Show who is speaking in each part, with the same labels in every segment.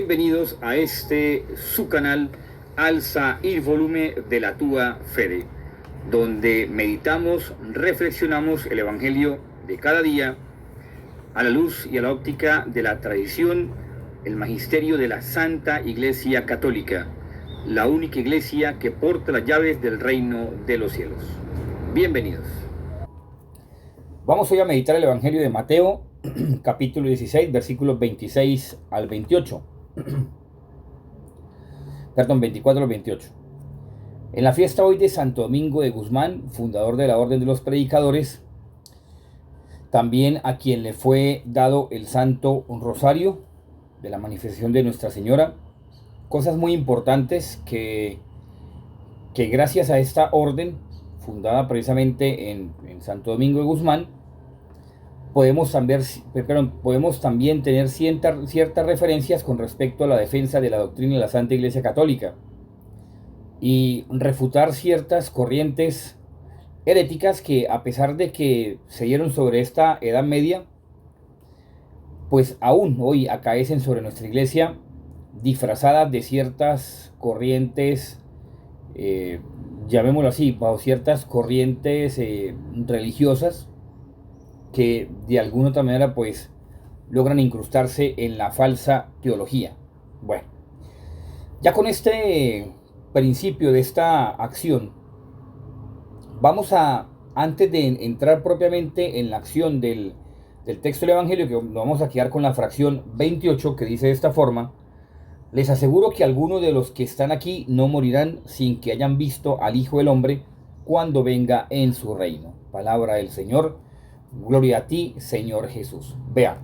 Speaker 1: Bienvenidos a su canal Alza il volume de la tua fede, donde meditamos, reflexionamos el Evangelio de cada día a la luz y a la óptica de la tradición, el magisterio de la Santa Iglesia Católica, la única iglesia que porta las llaves del reino de los cielos. Bienvenidos. Vamos hoy a meditar el Evangelio de Mateo, capítulo 16, versículos 26 al 28. Perdón, 24 al 28. En la fiesta hoy de Santo Domingo de Guzmán, fundador de la Orden de los Predicadores, también a quien le fue dado el Santo Rosario de la manifestación de Nuestra Señora, cosas muy importantes que gracias a esta orden, fundada precisamente en Santo Domingo de Guzmán, podemos también tener ciertas referencias con respecto a la defensa de la doctrina de la Santa Iglesia Católica y refutar ciertas corrientes heréticas que, a pesar de que se dieron sobre esta Edad Media, pues aún hoy acaecen sobre nuestra iglesia disfrazadas de ciertas corrientes, llamémoslo así, bajo ciertas corrientes religiosas que de alguna otra manera pues logran incrustarse en la falsa teología. Bueno, ya con este principio de esta acción, vamos a, antes de entrar propiamente en la acción del texto del Evangelio, que nos vamos a quedar con la fracción 28, que dice de esta forma: les aseguro que algunos de los que están aquí no morirán sin que hayan visto al Hijo del Hombre cuando venga en su reino. Palabra del Señor. Gloria a ti, Señor Jesús. Vean,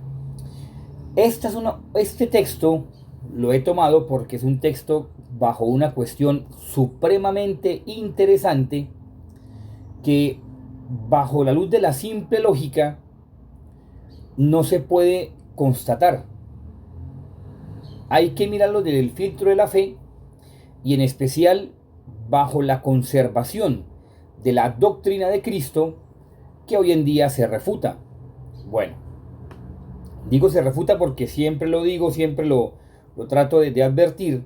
Speaker 1: este texto lo he tomado porque es un texto bajo una cuestión supremamente interesante que, bajo la luz de la simple lógica, no se puede constatar. Hay que mirarlo desde el filtro de la fe y en especial bajo la conservación de la doctrina de Cristo, que hoy en día se refuta. Bueno, digo se refuta porque siempre lo digo, siempre lo trato de advertir,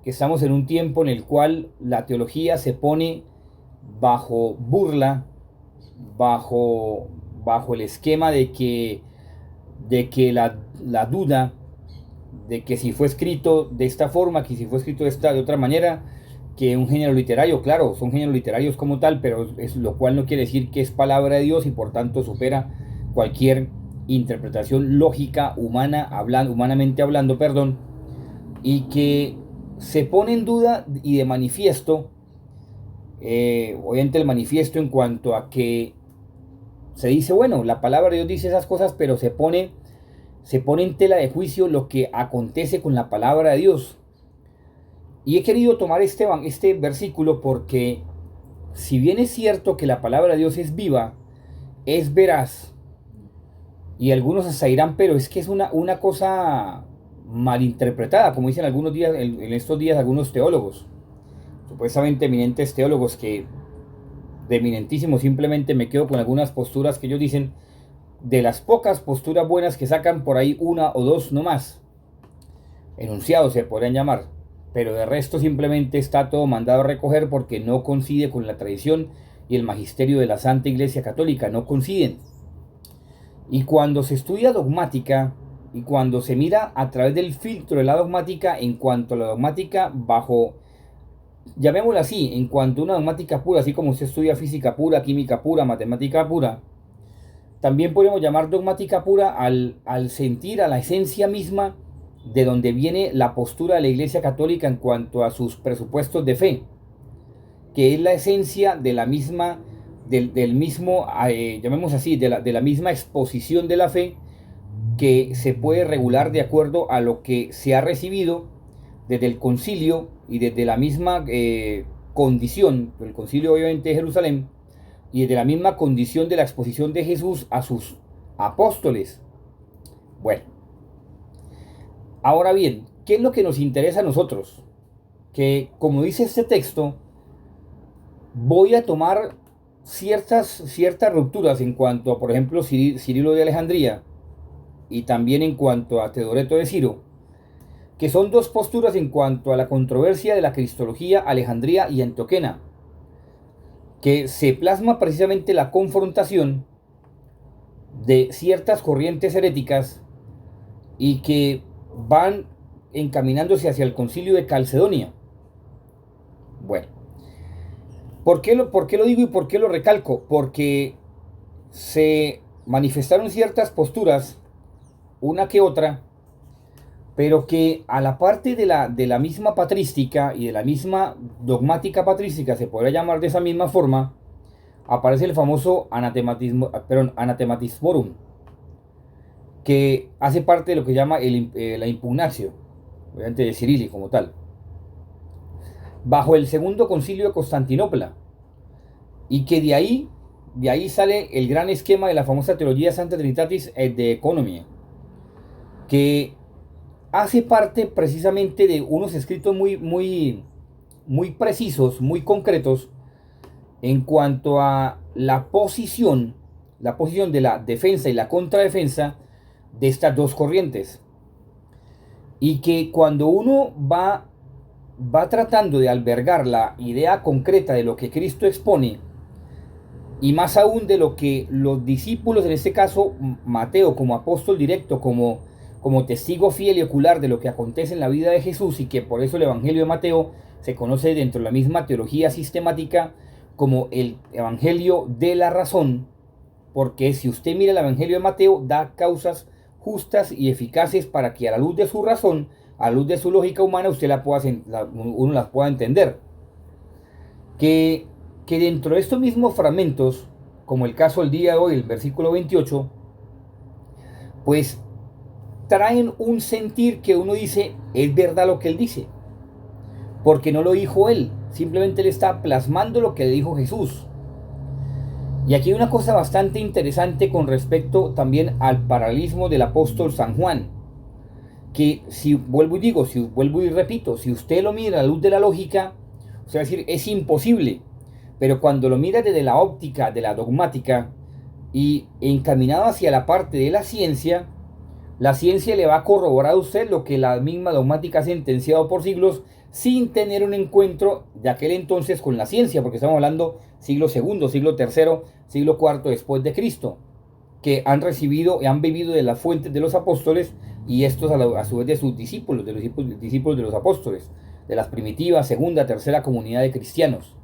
Speaker 1: que estamos en un tiempo en el cual la teología se pone bajo burla, bajo el esquema de que la duda de que si fue escrito de esta forma, que si fue escrito de otra manera, que un género literario, claro, son géneros literarios como tal, pero es lo cual no quiere decir que es palabra de Dios y por tanto supera cualquier interpretación lógica humanamente hablando, y que se pone en duda y de manifiesto, obviamente el manifiesto en cuanto a que se dice, bueno, la palabra de Dios dice esas cosas, pero se pone en tela de juicio lo que acontece con la palabra de Dios. Y he querido tomar este versículo porque, si bien es cierto que la palabra de Dios es viva, es veraz, y algunos hasta dirán, pero es que es una cosa malinterpretada, como dicen algunos días, en estos días algunos teólogos, supuestamente eminentes teólogos, que de eminentísimo simplemente me quedo con algunas posturas que ellos dicen, de las pocas posturas buenas que sacan por ahí una o dos no más, enunciados se podrían llamar. Pero de resto simplemente está todo mandado a recoger porque no coincide con la tradición y el magisterio de la Santa Iglesia Católica, no coinciden. Y cuando se estudia dogmática y cuando se mira a través del filtro de la dogmática, en cuanto a la dogmática bajo, llamémosla así, en cuanto a una dogmática pura, así como se estudia física pura, química pura, matemática pura, también podemos llamar dogmática pura al sentir, a la esencia misma de donde viene la postura de la Iglesia Católica en cuanto a sus presupuestos de fe, que es la esencia de la misma, del mismo, llamemos así, de la misma exposición de la fe, que se puede regular de acuerdo a lo que se ha recibido desde el concilio y desde la misma condición, el concilio obviamente de Jerusalén, y desde la misma condición de la exposición de Jesús a sus apóstoles. Bueno, ahora bien, ¿qué es lo que nos interesa a nosotros? Que, como dice este texto, voy a tomar ciertas rupturas en cuanto a, por ejemplo, Cirilo de Alejandría, y también en cuanto a Teodoreto de Ciro, que son dos posturas en cuanto a la controversia de la cristología alejandría y antioquena, que se plasma precisamente la confrontación de ciertas corrientes heréticas y que van encaminándose hacia el concilio de Calcedonia. Bueno, ¿por qué lo digo y por qué lo recalco? Porque se manifestaron ciertas posturas, una que otra, pero que a la parte de la misma patrística y de la misma dogmática patrística, se podría llamar de esa misma forma, aparece el famoso anathematismorum, que hace parte de lo que llama la impugnatio, obviamente de Cirili como tal, bajo el segundo concilio de Constantinopla, y que de ahí sale el gran esquema de la famosa teología Santa Trinitatis de Economía, que hace parte precisamente de unos escritos muy precisos, muy concretos, en cuanto a la posición de la defensa y la contradefensa de estas dos corrientes. Y que cuando uno va tratando de albergar la idea concreta de lo que Cristo expone, y más aún de lo que los discípulos, en este caso Mateo como apóstol directo, como testigo fiel y ocular de lo que acontece en la vida de Jesús, y que por eso el Evangelio de Mateo se conoce dentro de la misma teología sistemática como el Evangelio de la razón, porque si usted mira el Evangelio de Mateo, da causas justas y eficaces para que a la luz de su razón, a la luz de su lógica humana, uno las pueda entender. Que dentro de estos mismos fragmentos, como el caso del día de hoy, el versículo 28, pues traen un sentir que uno dice, es verdad lo que él dice, porque no lo dijo él, simplemente él está plasmando lo que le dijo Jesús. Y aquí hay una cosa bastante interesante con respecto también al paralelismo del apóstol San Juan, que si vuelvo y repito, si usted lo mira a la luz de la lógica, o sea, decir, es imposible, pero cuando lo mira desde la óptica de la dogmática y encaminado hacia la parte de la ciencia le va a corroborar a usted lo que la misma dogmática ha sentenciado por siglos, sin tener un encuentro de aquel entonces con la ciencia, porque estamos hablando siglo II, siglo III, siglo IV después de Cristo, que han recibido y han bebido de las fuentes de los apóstoles, y estos a su vez de sus discípulos, de los discípulos de los apóstoles, de las primitivas, segunda, tercera comunidad de cristianos,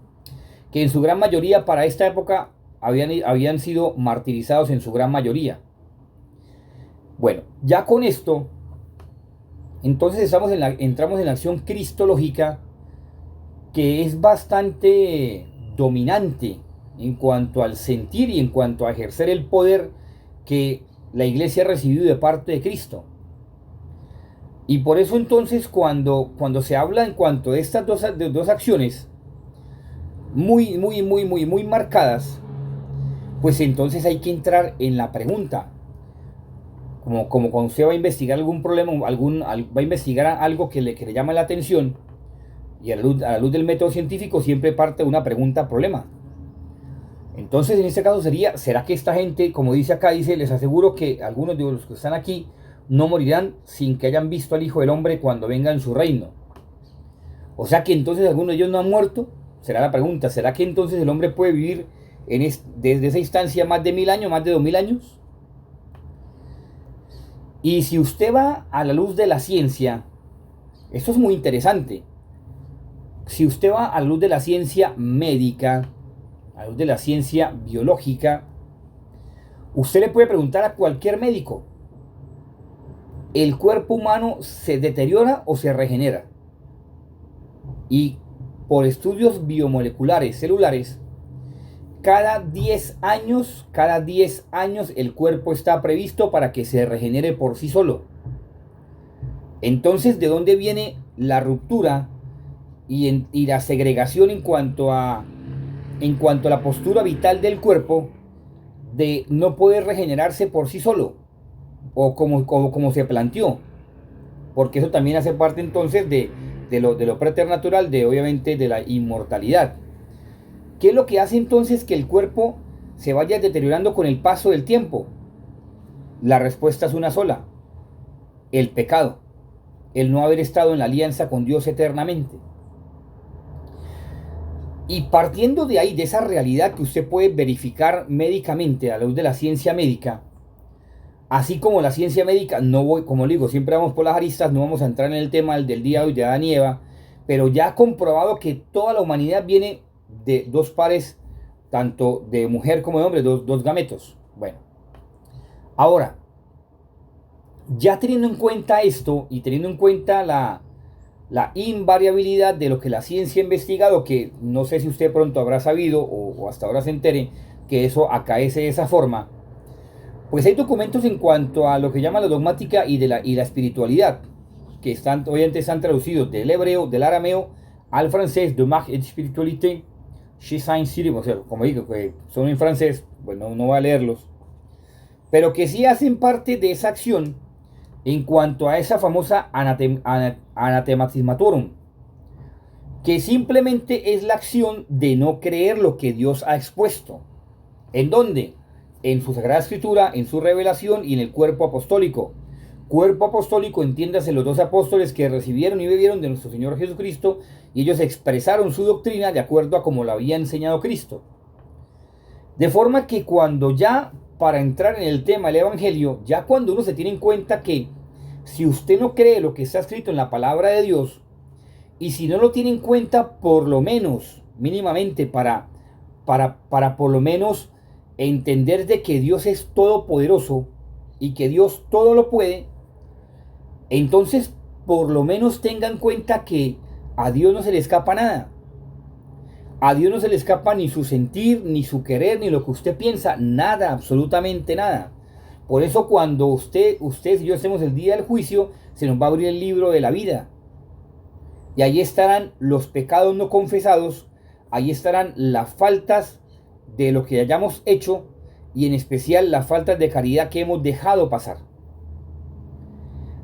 Speaker 1: que en su gran mayoría para esta época habían sido martirizados en su gran mayoría. Bueno, ya con esto, entonces entramos en la acción cristológica, que es bastante dominante en cuanto al sentir y en cuanto a ejercer el poder que la iglesia ha recibido de parte de Cristo. Y por eso entonces cuando se habla en cuanto a estas dos acciones muy marcadas, pues entonces hay que entrar en la pregunta. Como cuando usted va a investigar algún problema, va a investigar algo que le llama la atención, y a la luz del método científico siempre parte de una pregunta-problema. Entonces, en este caso ¿será que esta gente, como dice acá, les aseguro que algunos de los que están aquí no morirán sin que hayan visto al Hijo del Hombre cuando venga en su reino? O sea que entonces algunos de ellos no han muerto. Será la pregunta, ¿será que entonces el hombre puede vivir desde esa instancia más de 1000 años, más de 2000 años? Y si usted va a la luz de la ciencia, esto es muy interesante. Si usted va a la luz de la ciencia médica, a la luz de la ciencia biológica, usted le puede preguntar a cualquier médico, ¿el cuerpo humano se deteriora o se regenera? Y por estudios biomoleculares, celulares, cada 10 años el cuerpo está previsto para que se regenere por sí solo. Entonces, ¿de dónde viene la ruptura y la segregación en cuanto a la postura vital del cuerpo de no poder regenerarse por sí solo? O como se planteó. Porque eso también hace parte entonces de lo preternatural, obviamente de la inmortalidad. ¿Qué es lo que hace entonces que el cuerpo se vaya deteriorando con el paso del tiempo? La respuesta es una sola: el pecado. el no haber estado en la alianza con Dios eternamente. Y partiendo de ahí, de esa realidad que usted puede verificar médicamente a la luz de la ciencia médica, así como la ciencia médica, no voy, como le digo, siempre vamos por las aristas, no vamos a entrar en el tema del día de hoy de Adán y Eva, pero ya ha comprobado que toda la humanidad viene de dos pares, tanto de mujer como de hombre, dos gametos. Bueno, ahora, ya teniendo en cuenta esto y teniendo en cuenta la invariabilidad de lo que la ciencia ha investigado, que no sé si usted pronto habrá sabido o hasta ahora se entere que eso acaece de esa forma, pues hay documentos en cuanto a lo que llama la dogmática y la espiritualidad, que están, obviamente están traducidos del hebreo, del arameo, al francés, de Marc et Spiritualité, chez Saint-Cyr, o sea, como digo, que son en francés, bueno, no va a leerlos, pero que sí hacen parte de esa acción en cuanto a esa famosa anathematismatorum, que simplemente es la acción de no creer lo que Dios ha expuesto. ¿En dónde? En su Sagrada Escritura, en su revelación y en el cuerpo apostólico. Cuerpo apostólico, entiéndase, los 12 apóstoles que recibieron y bebieron de nuestro Señor Jesucristo, y ellos expresaron su doctrina de acuerdo a como la había enseñado Cristo. De forma que cuando ya, para entrar en el tema del Evangelio, ya cuando uno se tiene en cuenta que si usted no cree lo que está escrito en la palabra de Dios, y si no lo tiene en cuenta por lo menos, mínimamente, para por lo menos entender de que Dios es todopoderoso y que Dios todo lo puede, entonces por lo menos tenga en cuenta que a Dios no se le escapa nada. A Dios no se le escapa ni su sentir, ni su querer, ni lo que usted piensa, nada, absolutamente nada. Por eso cuando usted y yo estemos el día del juicio, se nos va a abrir el libro de la vida. Y ahí estarán los pecados no confesados, ahí estarán las faltas de lo que hayamos hecho y en especial las faltas de caridad que hemos dejado pasar.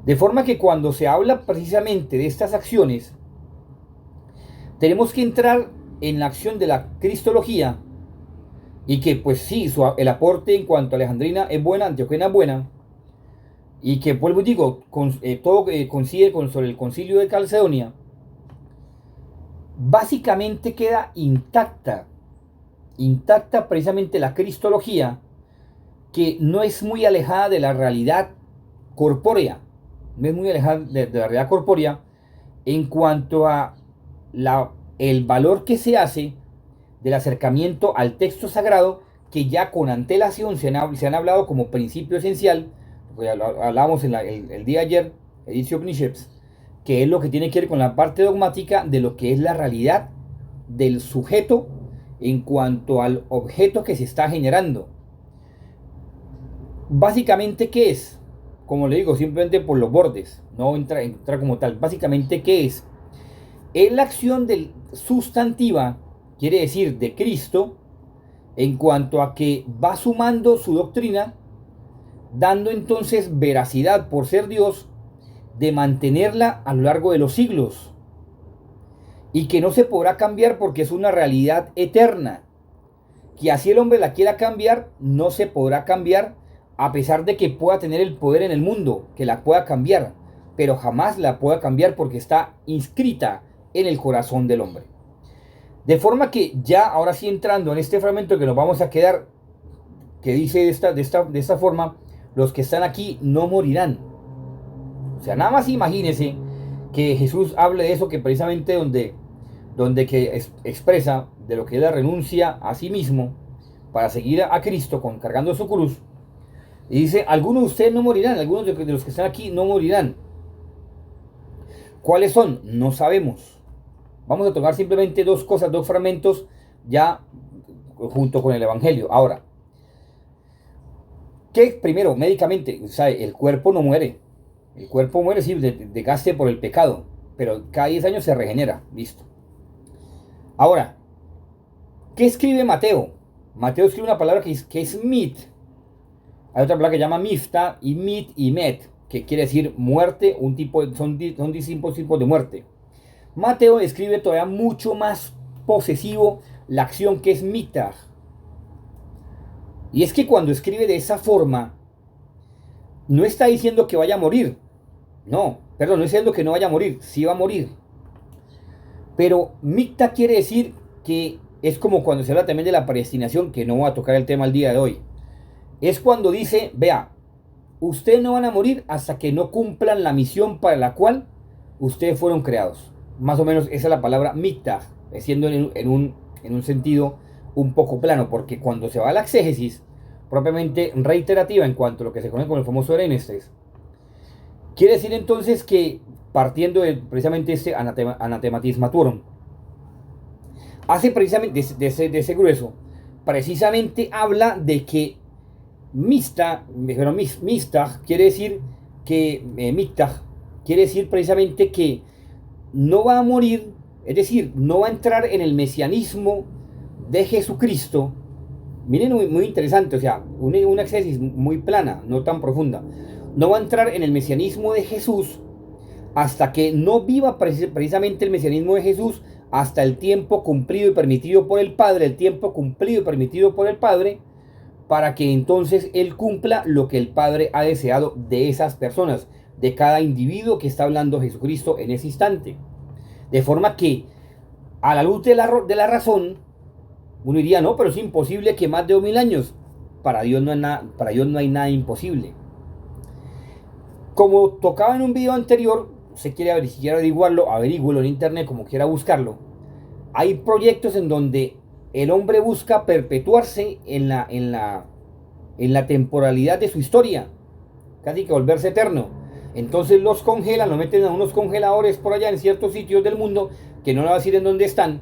Speaker 1: De forma que cuando se habla precisamente de estas acciones, tenemos que entrar en la acción de la cristología y que pues sí, el aporte en cuanto a Alejandrina es buena, Antioquena es buena, y que vuelvo y digo, todo coincide sobre el concilio de Calcedonia, básicamente queda intacta precisamente la cristología, que no es muy alejada de la realidad corpórea, no es muy alejada de la realidad corpórea en cuanto a el valor que se hace del acercamiento al texto sagrado, que ya con antelación se han hablado como principio esencial, porque hablábamos el día de ayer, Editio Pniceps, que es lo que tiene que ver con la parte dogmática de lo que es la realidad del sujeto en cuanto al objeto que se está generando. Básicamente, ¿qué es? Como le digo, simplemente por los bordes, no entra como tal. Básicamente, ¿qué es? Es la acción del sustantiva, quiere decir de Cristo, en cuanto a que va sumando su doctrina, dando entonces veracidad por ser Dios, de mantenerla a lo largo de los siglos, y que no se podrá cambiar porque es una realidad eterna, que así el hombre la quiera cambiar, no se podrá cambiar, a pesar de que pueda tener el poder en el mundo, que la pueda cambiar, pero jamás la pueda cambiar porque está inscrita en el corazón del hombre. De forma que ya, ahora sí entrando en este fragmento que nos vamos a quedar, que dice de esta forma, los que están aquí no morirán. O sea, nada más imagínense que Jesús hable de eso, que precisamente donde que expresa de lo que es la renuncia a sí mismo para seguir a Cristo cargando su cruz. Y dice, algunos de ustedes no morirán, algunos de los que están aquí no morirán. ¿Cuáles son? No sabemos. Vamos a tomar simplemente dos cosas, dos fragmentos ya junto con el Evangelio. Ahora, ¿qué primero? Médicamente, ¿sabe? El cuerpo no muere. El cuerpo muere, sí, de desgaste por el pecado, pero cada 10 años se regenera. Listo. Ahora, ¿qué escribe Mateo? Mateo escribe una palabra que es mit. Hay otra palabra que llama mifta, y mit y met, que quiere decir muerte, son distintos tipos de muerte. Mateo escribe todavía mucho más posesivo la acción que es mitah. Y es que cuando escribe de esa forma, no está diciendo que vaya a morir. No, Perdón, no estoy diciendo que no vaya a morir, sí va a morir. Pero micta quiere decir que es como cuando se habla también de la predestinación, que no voy a tocar el tema el día de hoy. Es cuando dice, vea, ustedes no van a morir hasta que no cumplan la misión para la cual ustedes fueron creados. Más o menos esa es la palabra micta, siendo en un sentido un poco plano, porque cuando se va a la exégesis, propiamente reiterativa en cuanto a lo que se conoce como el famoso erenestes, quiere decir entonces que partiendo de precisamente este anatematismaturum, hace precisamente de ese grueso, precisamente habla de que mista, pero mista quiere decir que micta quiere decir precisamente que no va a morir, es decir, no va a entrar en el mesianismo de Jesucristo. Miren, muy interesante, o sea, una exégesis muy plana, no tan profunda. No va a entrar en el mesianismo de Jesús hasta que no viva precisamente el mesianismo de Jesús, hasta el tiempo cumplido y permitido por el Padre, el tiempo cumplido y permitido por el Padre, para que entonces Él cumpla lo que el Padre ha deseado de esas personas, de cada individuo que está hablando Jesucristo en ese instante. De forma que, a la luz de la razón, uno diría, no, pero es imposible que más de 2000 años. Para Dios no hay nada imposible. Como tocaba en un video anterior, si quiere averiguarlo, averígüelo en internet, como quiera buscarlo. Hay proyectos en donde el hombre busca perpetuarse en la temporalidad de su historia, casi que volverse eterno. Entonces los congelan, lo meten a unos congeladores por allá en ciertos sitios del mundo, que no le voy a decir en dónde están,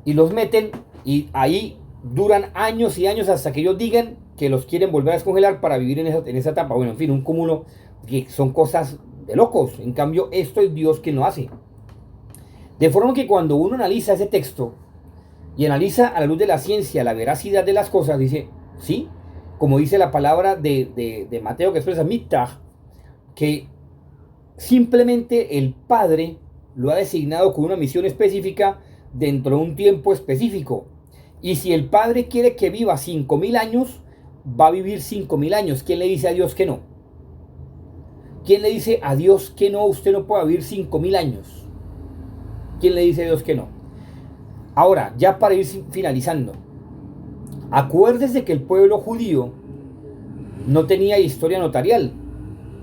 Speaker 1: y los meten y ahí duran años y años hasta que ellos digan que los quieren volver a descongelar para vivir en esa etapa. Bueno, en fin, un cúmulo que son cosas de locos. En cambio, esto es Dios quien lo hace. De forma que cuando uno analiza ese texto y analiza a la luz de la ciencia la veracidad de las cosas, dice, sí, como dice la palabra de Mateo que expresa mittag, que simplemente el Padre lo ha designado con una misión específica dentro de un tiempo específico. Y si el Padre quiere que viva 5000 años, va a vivir 5000 años. ¿Quién le dice a Dios que no? ¿Quién le dice a Dios que no? Usted no puede vivir 5000 años. ¿Quién le dice a Dios que no? Ahora, ya para ir finalizando, acuérdese que el pueblo judío no tenía historia notarial,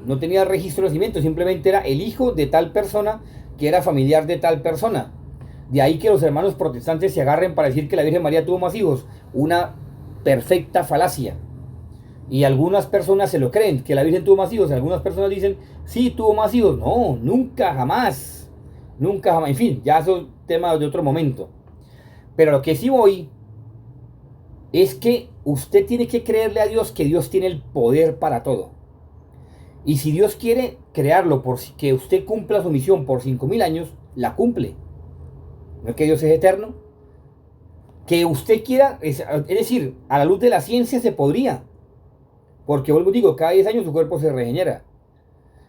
Speaker 1: no tenía registro de nacimiento, simplemente era el hijo de tal persona que era familiar de tal persona. De ahí que los hermanos protestantes se agarren para decir que la Virgen María tuvo más hijos. Una perfecta falacia. Y algunas personas se lo creen, que la Virgen tuvo más hijos. Algunas personas dicen, sí, tuvo más hijos. No, nunca, jamás. Nunca, jamás. En fin, ya eso es tema de otro momento. Pero lo que sí voy es que usted tiene que creerle a Dios que Dios tiene el poder para todo. Y si Dios quiere crearlo por que usted cumpla su misión por 5000 años, la cumple. ¿No es que Dios es eterno? Que usted quiera, es decir, a la luz de la ciencia se podría. Porque vuelvo y digo, cada 10 años su cuerpo se regenera.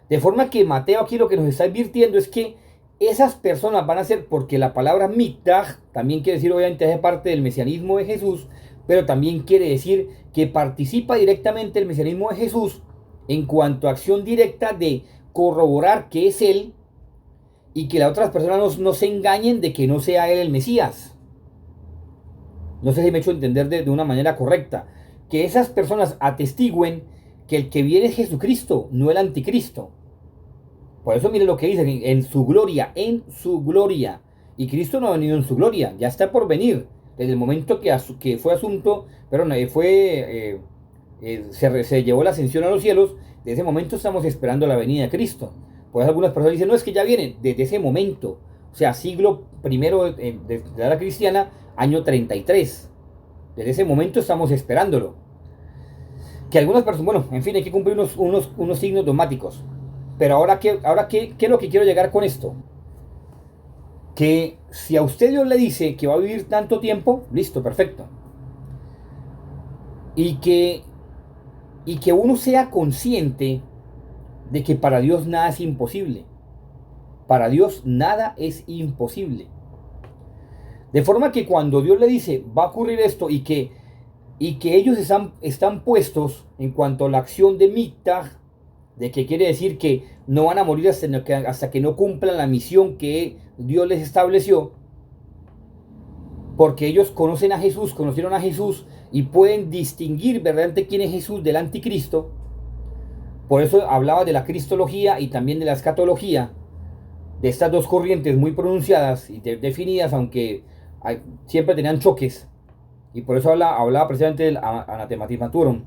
Speaker 1: De forma que Mateo aquí lo que nos está advirtiendo es que esas personas van a ser, porque la palabra mittag también quiere decir obviamente es parte del mesianismo de Jesús, pero también quiere decir que participa directamente el mesianismo de Jesús en cuanto a acción directa de corroborar que es Él y que las otras personas no se engañen de que no sea Él el Mesías. No sé si me he hecho entender de una manera correcta. Que esas personas atestiguen que el que viene es Jesucristo, no el anticristo. Por eso mire lo que dice, en su gloria, en su gloria. Y Cristo no ha venido en su gloria, ya está por venir. Desde el momento que fue asunto, perdón, se llevó la ascensión a los cielos, de ese momento estamos esperando la venida de Cristo. Pues algunas personas dicen, no, es que ya viene, desde ese momento. O sea, siglo primero de la era cristiana, año 33. Desde ese momento estamos esperándolo. Que algunas personas, bueno, en fin, hay que cumplir unos signos dogmáticos. Pero ahora ¿qué es lo que quiero llegar con esto? Que si a usted Dios le dice que va a vivir tanto tiempo, listo, perfecto. Y que uno sea consciente de que para Dios nada es imposible. Para Dios nada es imposible. De forma que cuando Dios le dice, va a ocurrir esto, y que ellos están puestos en cuanto a la acción de mittag, de que quiere decir que no van a morir hasta que no cumplan la misión que Dios les estableció, porque ellos conocen a Jesús, conocieron a Jesús y pueden distinguir verdaderamente quién es Jesús del anticristo. Por eso hablaba de la cristología y también de la escatología, de estas dos corrientes muy pronunciadas y definidas, aunque siempre tenían choques. Y por eso hablaba precisamente del anathematismaturum.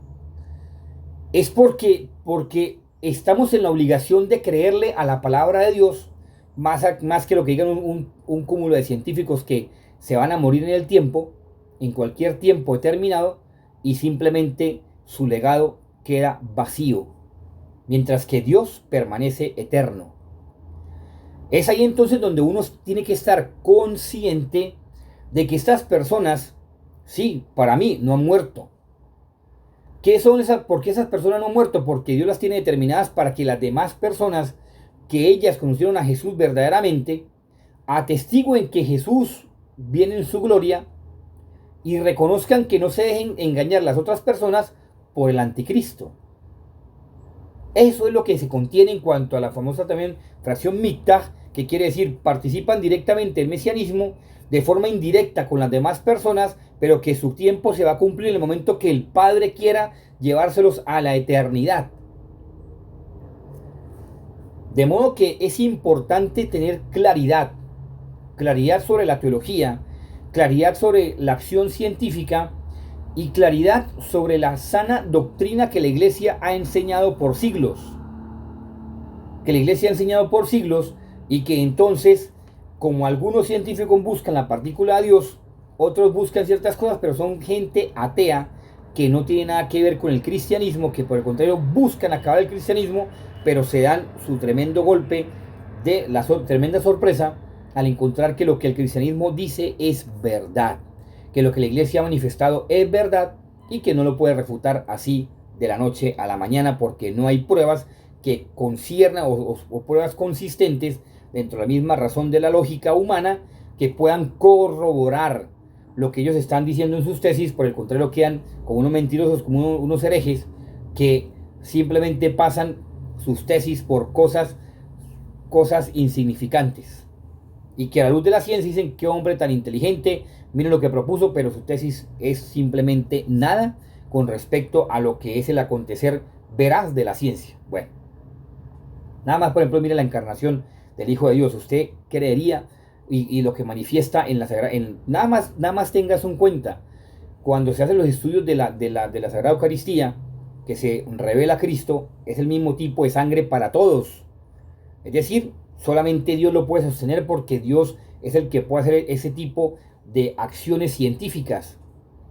Speaker 1: Es porque estamos en la obligación de creerle a la palabra de Dios, más que lo que digan un cúmulo de científicos que se van a morir en el tiempo, en cualquier tiempo determinado, y simplemente su legado queda vacío, mientras que Dios permanece eterno. Es ahí entonces donde uno tiene que estar consciente de que estas personas, sí, para mí, no han muerto. ¿Qué son ¿Por qué esas personas no han muerto? Porque Dios las tiene determinadas para que las demás personas que ellas conocieron a Jesús verdaderamente atestiguen que Jesús viene en su gloria y reconozcan que no se dejen engañar las otras personas por el anticristo. Eso es lo que se contiene en cuanto a la famosa también fracción mictah, que quiere decir participan directamente en el mesianismo de forma indirecta con las demás personas, pero que su tiempo se va a cumplir en el momento que el Padre quiera llevárselos a la eternidad. De modo que es importante tener claridad sobre la teología, claridad sobre la acción científica y claridad sobre la sana doctrina que la Iglesia ha enseñado por siglos. Que la Iglesia ha enseñado por siglos y que entonces, como algunos científicos buscan la partícula de Dios, otros buscan ciertas cosas, pero son gente atea que no tiene nada que ver con el cristianismo, que por el contrario buscan acabar el cristianismo, pero se dan su tremendo golpe de la tremenda sorpresa al encontrar que lo que el cristianismo dice es verdad, que lo que la Iglesia ha manifestado es verdad y que no lo puede refutar así de la noche a la mañana, porque no hay pruebas que conciernan o pruebas consistentes dentro de la misma razón de la lógica humana que puedan corroborar lo que ellos están diciendo en sus tesis. Por el contrario, quedan como unos mentirosos, como unos herejes que simplemente pasan sus tesis por cosas insignificantes, y que a la luz de la ciencia dicen: qué hombre tan inteligente, miren lo que propuso, pero su tesis es simplemente nada con respecto a lo que es el acontecer veraz de la ciencia. Bueno, nada más, por ejemplo, mire la encarnación del Hijo de Dios. Usted creería, y lo que manifiesta en la Sagrada, nada más tengas en cuenta, cuando se hacen los estudios de la Sagrada Eucaristía, que se revela Cristo, es el mismo tipo de sangre para todos. Es decir, solamente Dios lo puede sostener, porque Dios es el que puede hacer ese tipo de acciones científicas.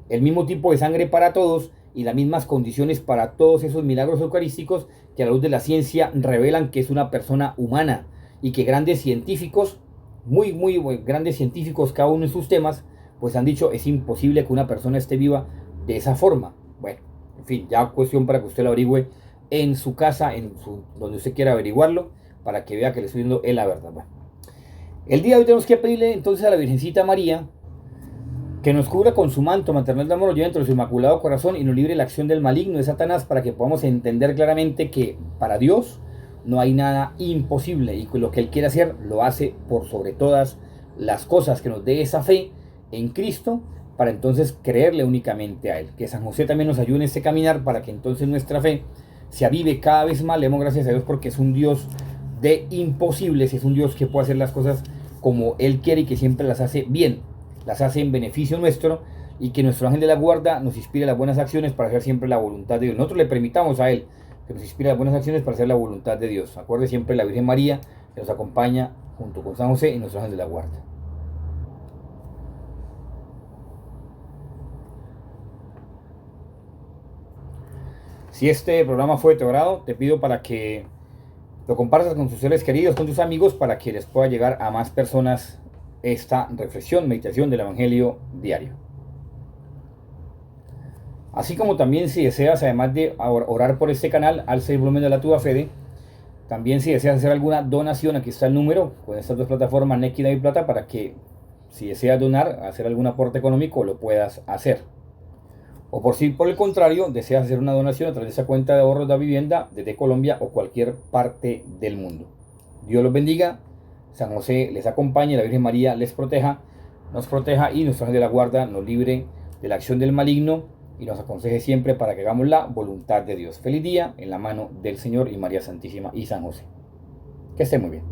Speaker 1: El mismo tipo de sangre para todos y las mismas condiciones para todos esos milagros eucarísticos que a la luz de la ciencia revelan que es una persona humana, y que grandes científicos, muy grandes científicos, cada uno en sus temas, pues han dicho: es imposible que una persona esté viva de esa forma. Bueno, en fin, ya cuestión para que usted lo averigüe en su casa, donde usted quiera averiguarlo, para que vea que le estoy diciendo la verdad. Bueno, el día de hoy tenemos que pedirle entonces a la Virgencita María que nos cubra con su manto maternal de amor, nos lleve dentro de su inmaculado corazón y nos libre de la acción del maligno de Satanás, para que podamos entender claramente que para Dios no hay nada imposible, y que lo que Él quiere hacer lo hace por sobre todas las cosas, que nos dé esa fe en Cristo para entonces creerle únicamente a Él. Que San José también nos ayude en este caminar, para que entonces nuestra fe se avive cada vez más. Le damos gracias a Dios porque es un Dios de imposibles, es un Dios que puede hacer las cosas como Él quiere y que siempre las hace bien, las hace en beneficio nuestro, y que nuestro ángel de la guarda nos inspire las buenas acciones para hacer siempre la voluntad de Dios. Nosotros le permitamos a Él que nos inspire las buenas acciones para hacer la voluntad de Dios. Acuerde siempre la Virgen María, que nos acompaña junto con San José y nuestro ángel de la guarda. Si este programa fue de tu agrado, te pido para que lo compartas con tus seres queridos, con tus amigos, para que les pueda llegar a más personas esta reflexión, meditación del Evangelio diario. Así como también, si deseas, además de orar por este canal, alza el volumen de la tuya Fede. También, si deseas hacer alguna donación, aquí está el número con estas dos plataformas, Nequi y Plata, para que, si deseas donar, hacer algún aporte económico, lo puedas hacer. O por si por el contrario deseas hacer una donación a través de esa cuenta de ahorros de vivienda desde Colombia o cualquier parte del mundo. Dios los bendiga, San José les acompañe, la Virgen María les proteja, nos proteja y nuestro ángel de la guarda nos libre de la acción del maligno y nos aconseje siempre para que hagamos la voluntad de Dios. Feliz día en la mano del Señor y María Santísima y San José. Que esté muy bien.